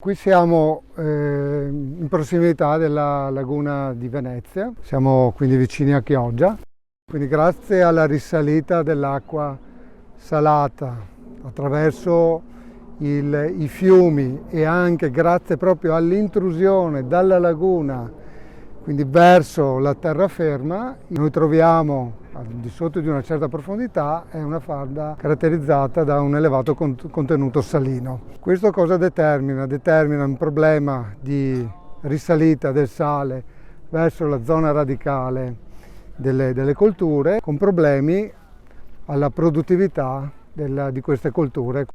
Qui siamo in prossimità della laguna di Venezia, siamo quindi vicini a Chioggia, quindi grazie alla risalita dell'acqua salata attraverso i fiumi e anche grazie proprio all'intrusione dalla laguna, quindi verso la terraferma, noi troviamo al di sotto di una certa profondità è una falda caratterizzata da un elevato contenuto salino. Questo cosa determina? Determina un problema di risalita del sale verso la zona radicale delle colture, con problemi alla produttività di queste colture.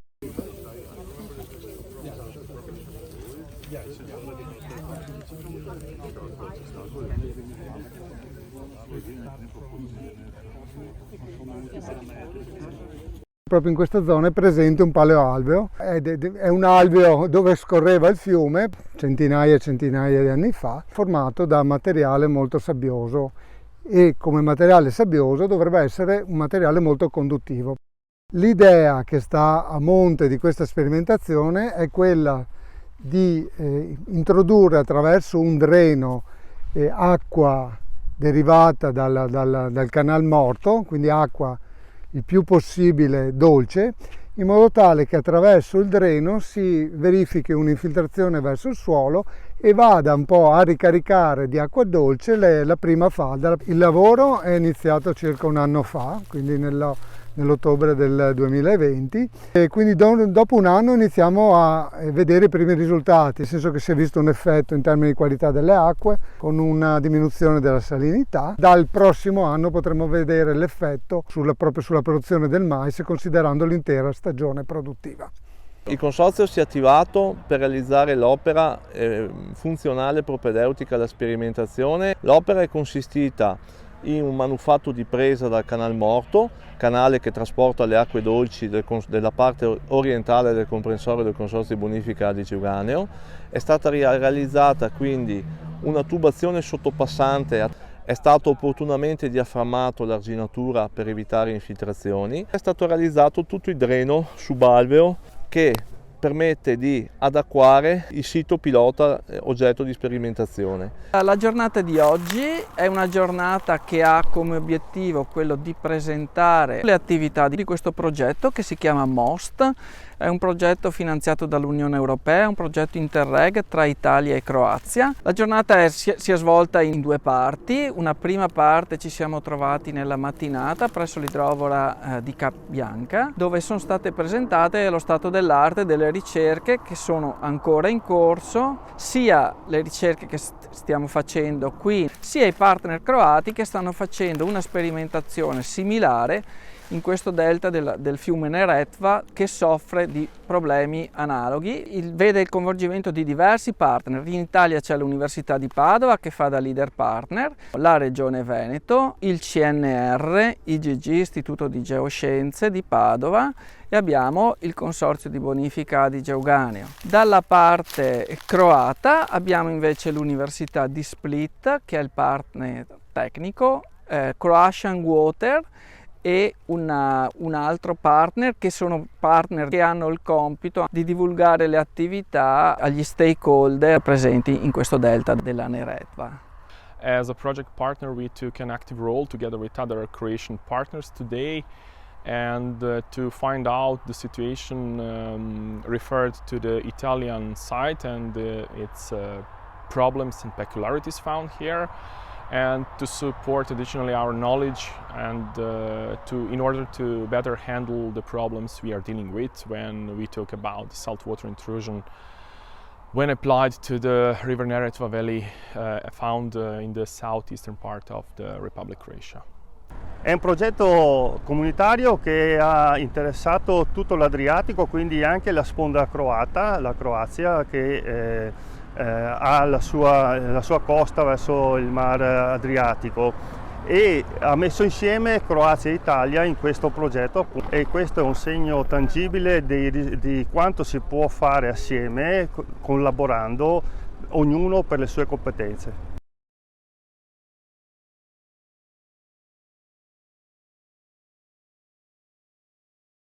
Proprio in questa zona è presente un paleoalveo, è un alveo dove scorreva il fiume centinaia e centinaia di anni fa, formato da materiale molto sabbioso e come materiale sabbioso dovrebbe essere un materiale molto conduttivo. L'idea che sta a monte di questa sperimentazione è quella di introdurre attraverso un dreno acqua derivata dal canal morto, quindi acqua il più possibile dolce, in modo tale che attraverso il dreno si verifichi un'infiltrazione verso il suolo e vada un po' a ricaricare di acqua dolce la prima falda. Il lavoro è iniziato circa un anno fa, quindi nell'ottobre del 2020, e quindi dopo un anno iniziamo a vedere i primi risultati, nel senso che si è visto un effetto in termini di qualità delle acque con una diminuzione della salinità. Dal prossimo anno potremo vedere l'effetto proprio sulla produzione del mais, considerando l'intera stagione produttiva. Il consorzio si è attivato per realizzare l'opera funzionale propedeutica alla sperimentazione. L'opera è consistita in un manufatto di presa dal canal morto, canale che trasporta le acque dolci della parte orientale del comprensorio del Consorzio di Bonifica Adige Euganeo. È stata realizzata quindi una tubazione sottopassante, è stato opportunamente diaframmato l'arginatura per evitare infiltrazioni. È stato realizzato tutto il dreno subalveo che permette di adacquare il sito pilota oggetto di sperimentazione. La giornata di oggi è una giornata che ha come obiettivo quello di presentare le attività di questo progetto che si chiama MOST. È un progetto finanziato dall'Unione Europea, un progetto Interreg tra Italia e Croazia. La giornata si è svolta in due parti. Una prima parte ci siamo trovati nella mattinata presso l'idrovora di Capbianca, dove sono state presentate lo stato dell'arte delle ricerche che sono ancora in corso, sia le ricerche che stiamo facendo qui, sia i partner croati che stanno facendo una sperimentazione similare in questo delta del fiume Neretva che soffre di problemi analoghi. Vede il coinvolgimento di diversi partner. In Italia c'è l'Università di Padova che fa da leader partner, la Regione Veneto, il CNR, IGG, Istituto di Geoscienze di Padova, e abbiamo il Consorzio di Bonifica Adige Euganeo. Dalla parte croata abbiamo invece l'Università di Split che è il partner tecnico, Croatian Water, e un altro partner che sono partner che hanno il compito di divulgare le attività agli stakeholder presenti in questo delta della Neretva. As a project partner we took an active role together with other Croatian partners today and to find out the situation referred to the Italian site and its problems and peculiarities found here, and to support additionally our knowledge and in order to better handle the problems we are dealing with when we talk about saltwater intrusion when applied to the River Neretva Valley found in the southeastern part of the Republic of Croatia. È un progetto comunitario che ha interessato tutto l'Adriatico, quindi anche la sponda croata, la Croazia, che ha la sua costa verso il Mar Adriatico, e ha messo insieme Croazia e Italia in questo progetto, e questo è un segno tangibile di quanto si può fare assieme, collaborando, ognuno per le sue competenze.